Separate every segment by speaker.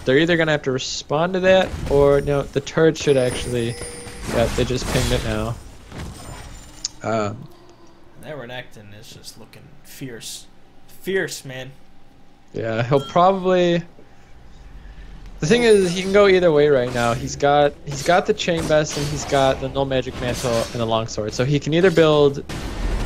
Speaker 1: they're either gonna have to respond to that, or no, the turret should actually. Yeah, they just pinged it now.
Speaker 2: That Renekton is just looking fierce, man.
Speaker 1: Yeah, he'll probably. The thing is, he can go either way right now. He's got the chain vest and he's got the null magic mantle and the longsword. So he can either build,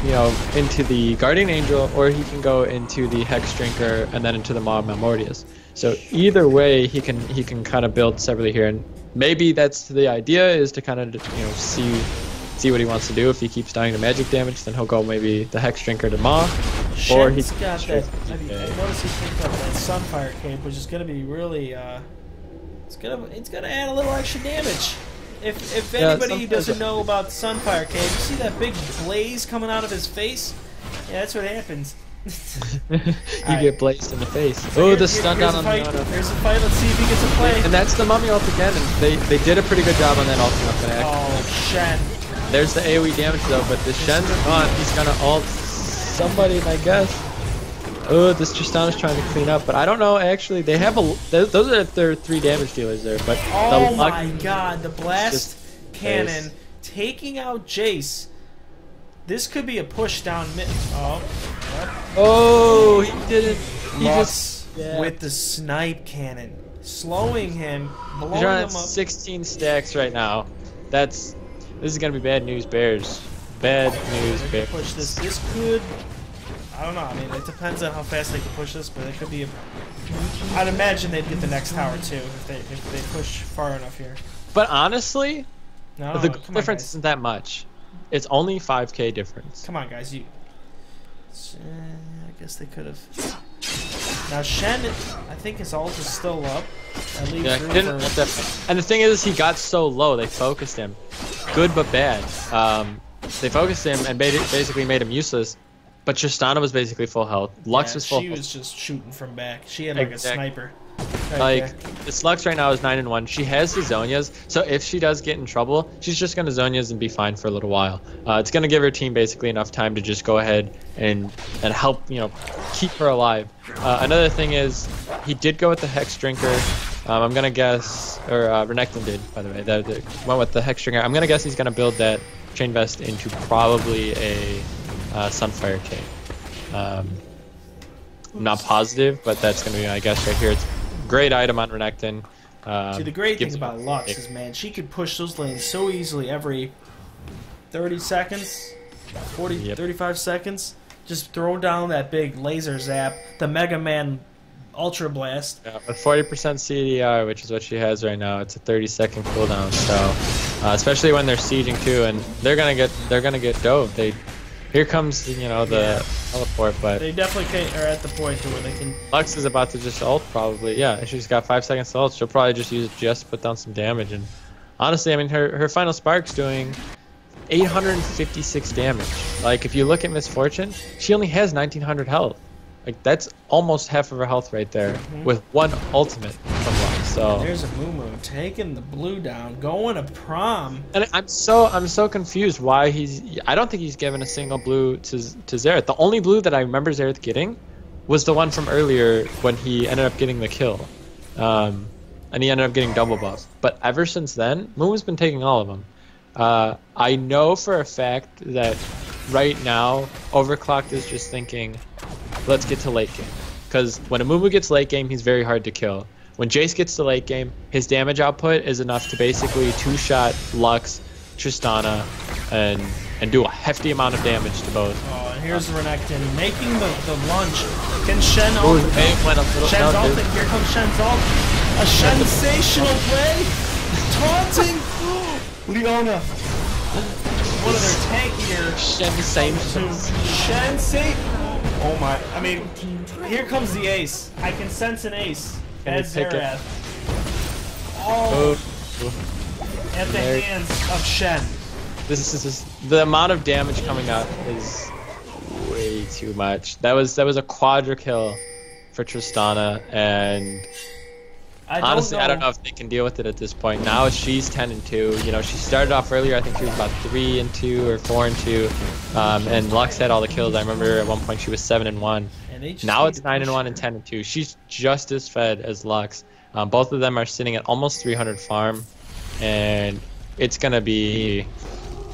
Speaker 1: you know, into the guardian angel, or he can go into the hex drinker and then into the Maw Malmortius. So either way, he can kind of build separately here, and maybe that's the idea, is to kind of, you know, see what he wants to do. If he keeps dying to magic damage, then he'll go maybe the hex drinker to Maw, or he's
Speaker 2: got that. I noticed he picked up that Sunfire Cape, which is going to be really. It's gonna add a little extra damage. If anybody doesn't know about Sunfire Cape, you see that big blaze coming out of his face? Yeah, that's what happens.
Speaker 1: You get blazed in the face. So the stun down on the auto.
Speaker 2: Here's a fight. Let's see if he gets a play.
Speaker 1: And that's the mummy ult again, and they did a pretty good job on that ultimate back.
Speaker 2: Oh, Shen.
Speaker 1: There's the AoE damage though, but the Shen's gone. He's gonna ult somebody, I guess. Oh, this Tristana's trying to clean up, but I don't know. Actually, they have those are their 3 damage dealers there. But
Speaker 2: oh my god, the blast cannon taking out Jace. This could be a push down mid.
Speaker 1: Oh, he didn't. He
Speaker 2: just with the snipe cannon, slowing him, blowing him up.
Speaker 1: 16 stacks right now. This is gonna be bad news, Bears. Bad news, Bears.
Speaker 2: Push this. This could. I don't know. I mean, it depends on how fast they can push this, but it could be. I'd imagine they'd get the next tower too if they push far enough here.
Speaker 1: But honestly, the difference
Speaker 2: isn't
Speaker 1: isn't that much. It's only 5k difference.
Speaker 2: Come on, guys. I guess they could have. Now Shen, I think his ult is still up.
Speaker 1: Yeah, he didn't ult that. And the thing is, he got so low. They focused him. Good but bad. They focused him and basically made him useless. But Tristana was basically full health. Lux was full health.
Speaker 2: She was just shooting from back. She had like a sniper.
Speaker 1: This Lux right now is 9-1. She has the Zhonya's, so if she does get in trouble, she's just going to Zhonya's and be fine for a little while. It's going to give her team basically enough time to just go ahead and help, you know, keep her alive. Another thing is, he did go with the Hex Drinker. I'm going to guess, or Renekton did, by the way. They went with the Hex Drinker. I'm going to guess he's going to build that Chain Vest into probably a Sunfire Cape. I'm not positive, but that's going to be my guess right here. It's a great item on Renekton.
Speaker 2: See, the great thing about Lux is, man, she could push those lanes so easily every 30 seconds, 40, 35 seconds. Just throw down that big laser zap, the Mega Man Ultra Blast.
Speaker 1: Yeah, with 40% CDR, which is what she has right now, it's a 30-second cooldown. So, especially when they're sieging too, and they're gonna get dove. Here comes, you know, the teleport, but
Speaker 2: they definitely are at the point to where they can.
Speaker 1: Lux is about to just ult probably. Yeah, she's got 5 seconds to ult. She'll probably just use it just to put down some damage. And honestly, I mean, her final spark's doing 856 damage. Like, if you look at Misfortune, she only has 1900 health. Like, that's almost half of her health right there with one ultimate from Lux. So
Speaker 2: there's a Mumu taking the blue down, going to prom.
Speaker 1: And I'm so confused why I don't think he's given a single blue to Xerath. The only blue that I remember Xerath getting was the one from earlier when he ended up getting the kill. And he ended up getting double buff. But ever since then, Mumu's been taking all of them. I know for a fact that right now, OverKlocked is just thinking, let's get to late game. Because when a Mumu gets late game, he's very hard to kill. When Jace gets to late game, his damage output is enough to basically two-shot Lux, Tristana, and do a hefty amount of damage to both.
Speaker 2: Oh, and here's Renekton making the lunge. Can Shen ult? Shen's ulting. Here comes Shen's ult. A sensational play. Taunting Leona. One of their tankier. Shen save. Oh my. I mean, here comes the ace. I can sense an ace. As Xerath. Oh. At the hands of Shen.
Speaker 1: This is just, the amount of damage coming out is way too much. That was a quadra kill for Tristana, and honestly, I don't know if they can deal with it at this point. Now she's 10-2. You know, she started off earlier. I think she was about 3-2 or 4-2, and Lux had all the kills. I remember at one point she was 7-1. Now it's 9-1 and 10-2. She's just as fed as Lux. Both of them are sitting at almost 300 farm, and it's gonna be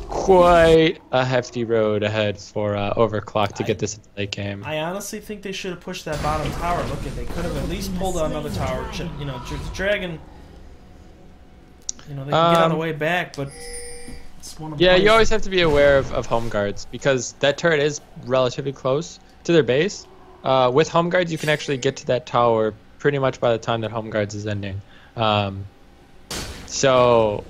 Speaker 1: quite a hefty road ahead for OverKlocked to get this late game.
Speaker 2: I honestly think they should have pushed that bottom tower. Look at, they could have at least pulled out another tower. You know, the dragon. You know, they can get on the way back, but it's one of
Speaker 1: yeah, you always have to be aware of home guards because that turret is relatively close to their base. With home guards, you can actually get to that tower pretty much by the time that home guards is ending. So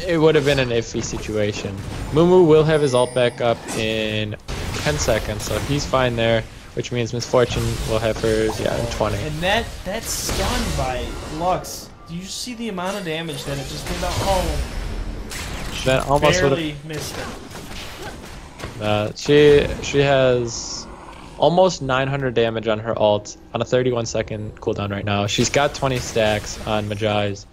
Speaker 1: it would have been an iffy situation. Mumu will have his ult back up in 10 seconds, so he's fine there, which means Misfortune will have hers, yeah, in 20.
Speaker 2: And that's stunned by Lux. Do you see the amount of damage that it just did? Oh,
Speaker 1: that almost
Speaker 2: barely missed
Speaker 1: it. She has almost 900 damage on her ult on a 31-second cooldown right now. She's got 20 stacks on Majai's.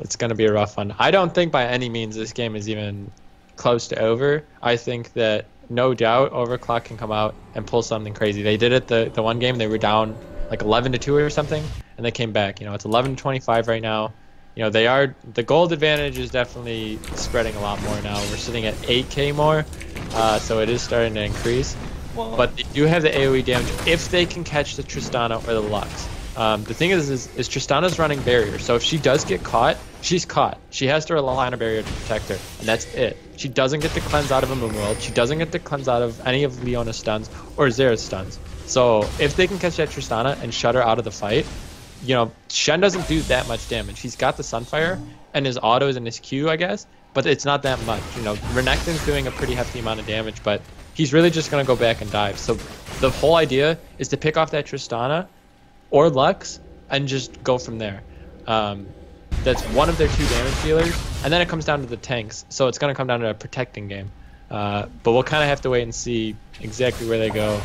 Speaker 1: It's going to be a rough one. I don't think by any means this game is even close to over. I think that no doubt OverKlocked can come out and pull something crazy. They did it the one game. They were down like 11-2 or something, and they came back. You know, it's 11-25 right now. You know, the gold advantage is definitely spreading a lot more now. We're sitting at 8k more, so it is starting to increase.
Speaker 2: Well,
Speaker 1: but they do have the AoE damage if they can catch the Tristana or the Lux. The thing is Tristana's running barrier, so if she does get caught, she's caught. She has to rely on a barrier to protect her, and that's it. She doesn't get the cleanse out of a Moonworld. She doesn't get the cleanse out of any of Leona's stuns or Xera's stuns. So if they can catch that Tristana and shut her out of the fight, you know, Shen doesn't do that much damage. He's got the Sunfire and his autos and his Q, I guess, but it's not that much. You know, Renekton's doing a pretty hefty amount of damage, but he's really just going to go back and dive. So the whole idea is to pick off that Tristana or Lux and just go from there. That's one of their 2 damage dealers, and then it comes down to the tanks. So it's going to come down to a protecting game. But we'll kind of have to wait and see exactly where they go.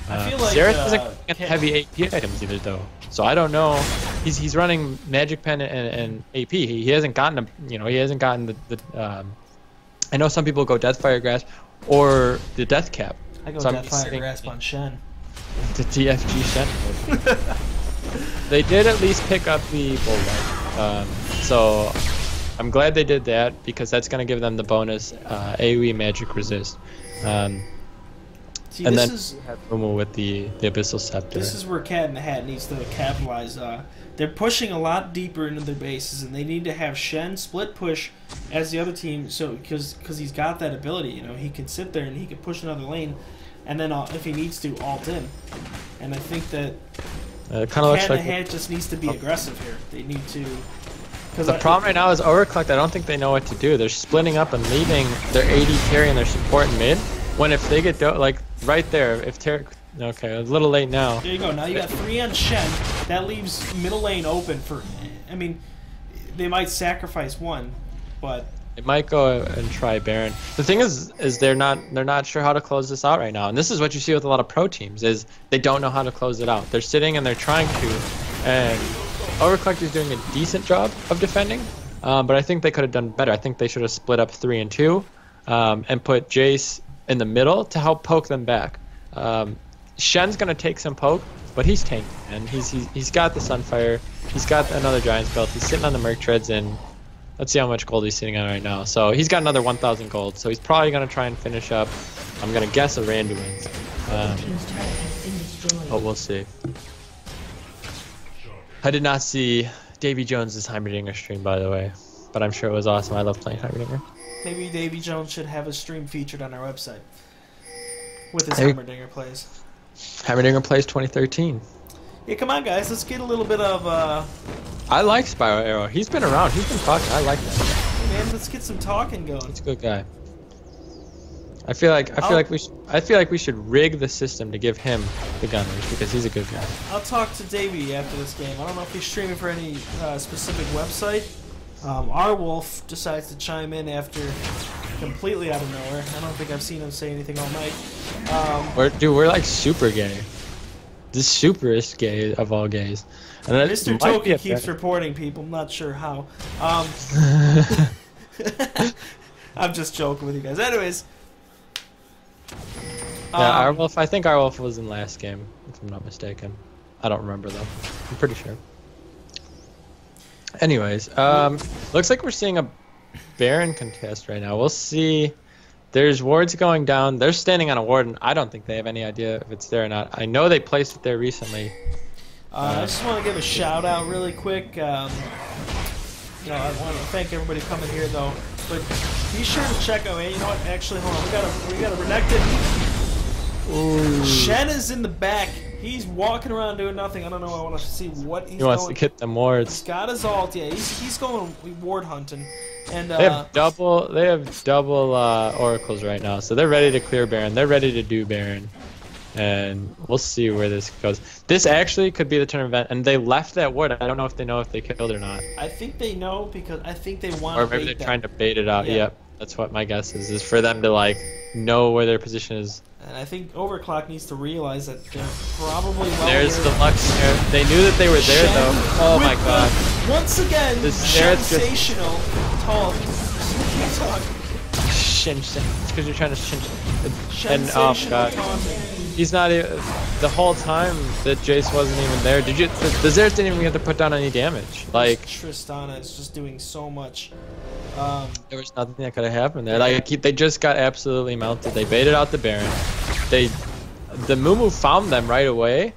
Speaker 2: I feel like
Speaker 1: Xerath doesn't get heavy AP items either, though. So I don't know. He's running Magic Pen and AP. He hasn't gotten he hasn't gotten the I know some people go Deathfire Grasp or the Death Cap.
Speaker 2: I go Deathfire Grasp on Shen.
Speaker 1: The TFG Shen. They did at least pick up the Bulwark. So I'm glad they did that because that's going to give them the bonus AoE Magic Resist.
Speaker 2: See,
Speaker 1: and
Speaker 2: this
Speaker 1: then
Speaker 2: is
Speaker 1: Mumu with the Abyssal Scepter.
Speaker 2: This is where Cat in the Hat needs to capitalize. They're pushing a lot deeper into their bases, and they need to have Shen split push as the other team. So because he's got that ability, you know, he can sit there and he can push another lane, and then if he needs to, ult in. And I think that
Speaker 1: kind of looks
Speaker 2: Cat
Speaker 1: like
Speaker 2: in the Hat just needs to be aggressive here. They need to.
Speaker 1: The problem right now is OverKlocked. I don't think they know what to do. They're splitting up and leaving their AD carry and their support in mid. When if they get like right there, if okay, a little late now.
Speaker 2: There you go. Now you got 3 on Shen. That leaves middle lane open for. I mean, they might sacrifice one, but
Speaker 1: they might go and try Baron. The thing is they're not sure how to close this out right now, and this is what you see with a lot of pro teams is they don't know how to close it out. They're sitting and they're trying to, and OverKlocked is doing a decent job of defending, but I think they could have done better. I think they should have split up 3 and 2, and put Jace in the middle to help poke them back. Shen's gonna take some poke, but he's tanking, and he's got the Sunfire, he's got another Giant's Belt, he's sitting on the Merc Treads, and let's see how much gold he's sitting on right now. So he's got another 1,000 gold, so he's probably gonna try and finish up. I'm gonna guess a Randuin's, but we'll see. I did not see Davy Jones' Heimerdinger stream, by the way, but I'm sure it was awesome. I love playing Heimerdinger.
Speaker 2: Maybe Davy Jones should have a stream featured on our website with his Heimerdinger plays.
Speaker 1: Heimerdinger plays 2013.
Speaker 2: Yeah, come on, guys. Let's get a little bit of.
Speaker 1: I like Spiral Arrow. He's been around. He's been talking. I like that.
Speaker 2: Hey man, let's get some talking going.
Speaker 1: He's a good guy. I feel like we should rig the system to give him the Gunners because he's a good guy.
Speaker 2: I'll talk to Davey after this game. I don't know if he's streaming for any specific website. Our Wolf decides to chime in after completely out of nowhere. I don't think I've seen him say anything all night.
Speaker 1: We're like super gay. The superest gay of all gays. And
Speaker 2: Mr. Toki keeps reporting people. I'm not sure how. I'm just joking with you guys. Anyways.
Speaker 1: Yeah, Our Wolf. I think Our Wolf was in last game, if I'm not mistaken. I don't remember though. I'm pretty sure. Anyways, looks like we're seeing a Baron contest right now. We'll see. There's wards going down. They're standing on a ward, and I don't think they have any idea if it's there or not. I know they placed it there recently.
Speaker 2: I just want to give a shout out really quick. I want to thank everybody coming here though. But be sure to check out. Hey, you know what? Actually, hold on. We got a Renekton. Shen is in the back. He's walking around doing nothing. I don't know. I want to see what he's
Speaker 1: He wants to get them wards.
Speaker 2: He's got his ult. Yeah, he's going ward hunting. And
Speaker 1: they have double oracles right now, so they're ready to clear Baron. They're ready to do Baron, and we'll see where this goes. This actually could be the turn event, and they left that ward. I don't know if they know if they killed or not.
Speaker 2: I think they know because I think they want.
Speaker 1: Or maybe they're trying to bait it out. Yeah. Yep, that's what my guess is for them to like know where their position is.
Speaker 2: And I think OverKlocked needs to realize that they're probably
Speaker 1: There's the Lux there. They knew that they were there though. Oh my god.
Speaker 2: Once again, sensational talk.
Speaker 1: Shin. It's because you're trying to shin. And oh god. He's not even. The whole time that Jace wasn't even there. The Xerath didn't even get to put down any damage. Like
Speaker 2: Tristana is just doing so much.
Speaker 1: There was nothing that could have happened there. Like they just got absolutely melted. They baited out the Baron. The Mumu found them right away,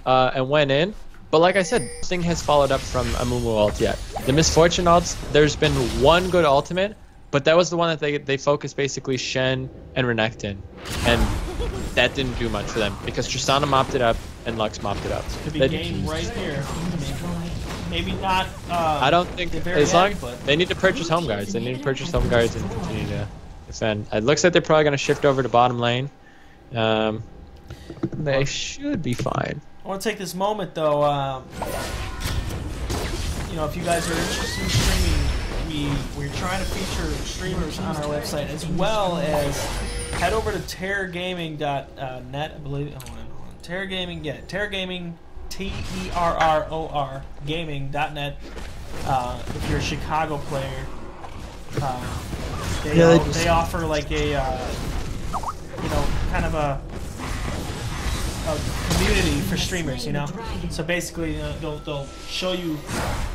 Speaker 1: and went in. But like I said, nothing has followed up from a Mumu ult yet. The Misfortune ults, there's been one good ultimate, but that was the one that they focused basically Shen and Renekton, and that didn't do much for them because Tristana mopped it up and Lux mopped it up.
Speaker 2: Could be game right here. Maybe not.
Speaker 1: I don't think as long they need to purchase home guards. They need to purchase home guards and continue to defend. It looks like they're probably going to shift over to bottom lane. They should be fine.
Speaker 2: I want to take this moment though. If you guys are interested in streaming, we're trying to feature streamers on our website as well as head over to terrorgaming.net. I believe. Hold on. Terrorgaming. Yeah, Terrorgaming. TERROR gaming.net. If you're a Chicago player, they offer like a kind of a community for streamers, So basically, they'll show you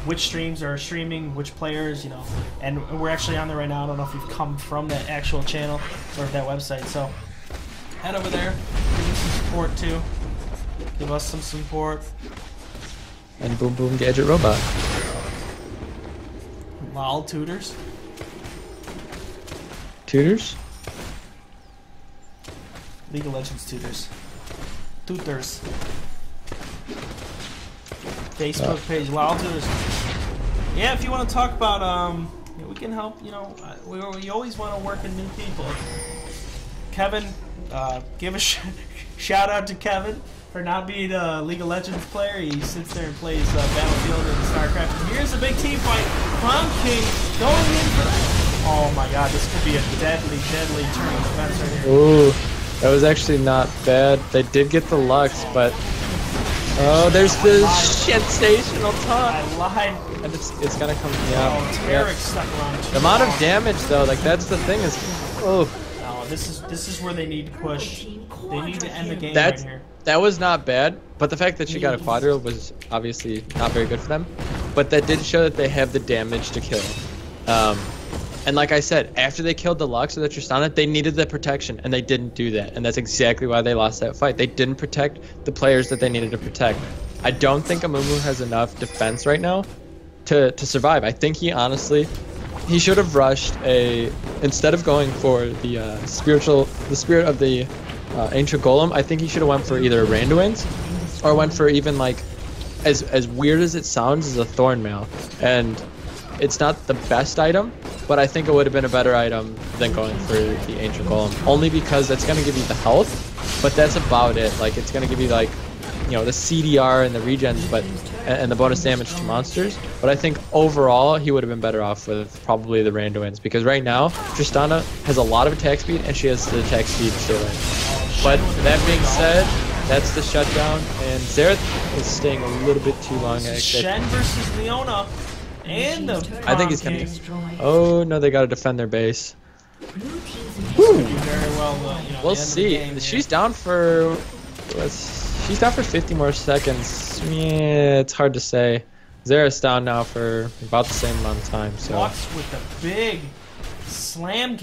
Speaker 2: which streams are streaming, which players, and we're actually on there right now. I don't know if you've come from that actual channel or that website, so head over there, give us some support too. Give us some support.
Speaker 1: And boom boom gadget robot.
Speaker 2: Lol tutors.
Speaker 1: Tutors?
Speaker 2: League of Legends tutors. Tutors. Facebook page, Lol tutors. Yeah, if you want to talk about we can help, we always want to work with new people. Kevin, give a shout out to Kevin. For not being a League of Legends player, he sits there and plays Battlefield and StarCraft. And here's a big team fight. Prom King going in for that. Oh my god, this could be a deadly turn of events right here.
Speaker 1: Ooh, that was actually not bad. They did get the Lux, but there's the sensational taunt.
Speaker 2: I lied.
Speaker 1: And it's gonna come. Yeah.
Speaker 2: Oh, Tarek's stuck around.
Speaker 1: The amount of damage though, like that's the thing is. Oh.
Speaker 2: No, this is where they need to push. They need to end the game right here.
Speaker 1: That was not bad, but the fact that she got a quadrille was obviously not very good for them. But that did show that they have the damage to kill. And like I said, after they killed the Lux or the Tristana, they needed the protection, and they didn't do that. And that's exactly why they lost that fight. They didn't protect the players that they needed to protect. I don't think Amumu has enough defense right now to survive. I think he should have rushed instead of going for the spirit of the Ancient Golem. I think he should have went for either a Randuin's or went for even like as weird as it sounds as a Thornmail. And it's not the best item, but I think it would have been a better item than going for the Ancient Golem, only because that's going to give you the health, but that's about it. Like it's going to give you like the CDR and the regens, and the bonus damage to monsters. But I think overall he would have been better off with probably the Randuin's, because right now Tristana has a lot of attack speed and she has the attack speed to stay lane. But that being said, that's the shutdown, and Xerath is staying a little bit too long.
Speaker 2: Shen versus Leona, and the
Speaker 1: I think he's gonna. Oh no, they gotta defend their base.
Speaker 2: Very well,
Speaker 1: we'll see. She's down for. if he's down for 50 more seconds, yeah, it's hard to say. Xerath's down now for about the same amount of time. So.
Speaker 2: Walks with the big slam.